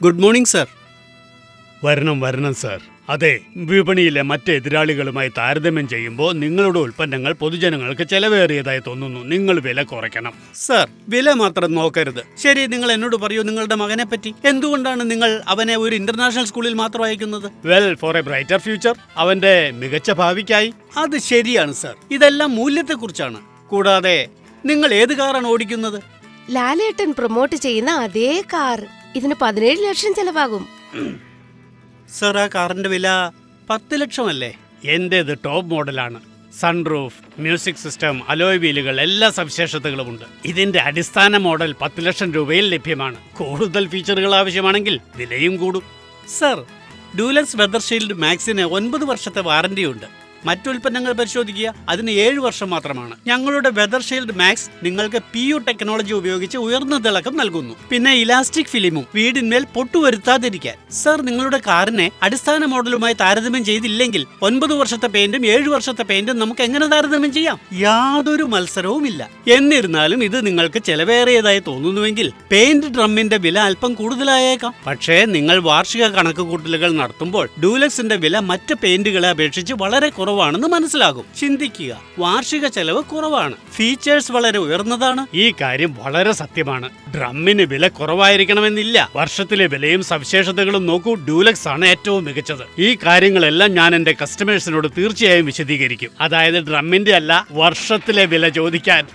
Good morning sir. വരണം sir. അതെ, വിപണിയിലെ മറ്റ് എതിരാളികളുമായി താരതമ്യം ചെയ്യുമ്പോൾ നിങ്ങളുടെ ഉൽപ്പന്നങ്ങൾ പൊതുജനങ്ങൾക്ക് ചെലവേറിയതായി തോന്നുന്നു. നിങ്ങൾ വില കുറയ്ക്കണം. സർ, വില മാത്രം നോക്കരുത്. ശരി, നിങ്ങൾ എന്നോട് പറയൂ, നിങ്ങളുടെ മകനെ പറ്റി. എന്തുകൊണ്ടാണ് നിങ്ങൾ അവനെ ഒരു ഇന്റർനാഷണൽ സ്കൂളിൽ മാത്രം അയക്കുന്നത്? Well, for a brighter future. അവന്റെ മികച്ച ഭാവിക്കായി. അത് ശരിയാണ് സർ. ഇതെല്ലാം മൂല്യത്തെക്കുറിച്ചാണ്. കൂടാതെ നിങ്ങൾ ഏത് കാറാണ് ഓടിക്കുന്നത്? ലാലേട്ടൻ പ്രൊമോട്ട് ചെയ്യുന്ന അതേ കാർ. ഇതിന് 17 ലക്ഷം ചെലവാകും. സർ, ആ കാറിന്റെ വില 10 ലക്ഷമല്ലേ? എന്റേത് ടോപ്പ് മോഡലാണ്. സൺറൂഫ്, മ്യൂസിക് സിസ്റ്റം, അലോയ് വീലുകൾ, എല്ലാ സവിശേഷതകളുമുണ്ട്. ഇതിന്റെ അടിസ്ഥാന മോഡൽ 10 ലക്ഷം രൂപയിൽ ലഭ്യമാണ്. കൂടുതൽ ഫീച്ചറുകൾ ആവശ്യമാണെങ്കിൽ വിലയും കൂടും. സർ, ഡ്യൂലക്സ് വെതർ ഷീൽഡ് മാക്സിന് 9 വർഷത്തെ വാറന്റിയുണ്ട്. മറ്റുൽപ്പന്നങ്ങൾ പരിശോധിക്കുക, അതിന് 7 വർഷം മാത്രമാണ്. ഞങ്ങളുടെ വെതർ ഷീൽഡ് മാക്സ് നിങ്ങൾക്ക് PU ടെക്നോളജി ഉപയോഗിച്ച് ഉയർന്ന തിളക്കം നൽകുന്നു. പിന്നെ ഇലാസ്റ്റിക് ഫിലിമും, വീടിന്മേൽ പൊട്ടുവരുത്താതിരിക്കാൻ. സർ, നിങ്ങളുടെ കാറിനെ അടിസ്ഥാന മോഡലുമായി താരതമ്യം ചെയ്തില്ലെങ്കിൽ 9 വർഷത്തെ പെയിന്റും 7 വർഷത്തെ പെയിന്റും നമുക്ക് എങ്ങനെ താരതമ്യം ചെയ്യാം? യാതൊരു മത്സരവുമില്ല. എന്നിരുന്നാലും ഇത് നിങ്ങൾക്ക് ചെലവേറിയതായി തോന്നുന്നുവെങ്കിൽ പെയിന്റ് ഡ്രമ്മിന്റെ വില അല്പം കൂടുതലായേക്കാം. പക്ഷേ നിങ്ങൾ വാർഷിക കണക്കുകൂട്ടലുകൾ നടത്തുമ്പോൾ ഡ്യൂലക്സിന്റെ വില മറ്റ് പെയിന്റുകളെ അപേക്ഷിച്ച് വളരെ കുറവാണെന്ന് മനസ്സിലാകും. ചിന്തിക്കുക, വാർഷിക ചെലവ് കുറവാണ്, ഫീച്ചേഴ്സ് വളരെ ഉയർന്നതാണ്. ഈ കാര്യം വളരെ സത്യമാണ്. ഡ്രമ്മിന് വില കുറവായിരിക്കണമെന്നില്ല. വർഷത്തിലെ വിലയും സവിശേഷതകളും നോക്കൂ. ഡ്യൂലക്സ് ആണ് ഏറ്റവും മികച്ചത്. ഈ കാര്യങ്ങളെല്ലാം ഞാൻ എന്റെ കസ്റ്റമേഴ്സിനോട് തീർച്ചയായും വിശദീകരിക്കും. അതായത് ഡ്രമ്മിന്റെ അല്ല, വർഷത്തിലെ വില ചോദിക്കാൻ.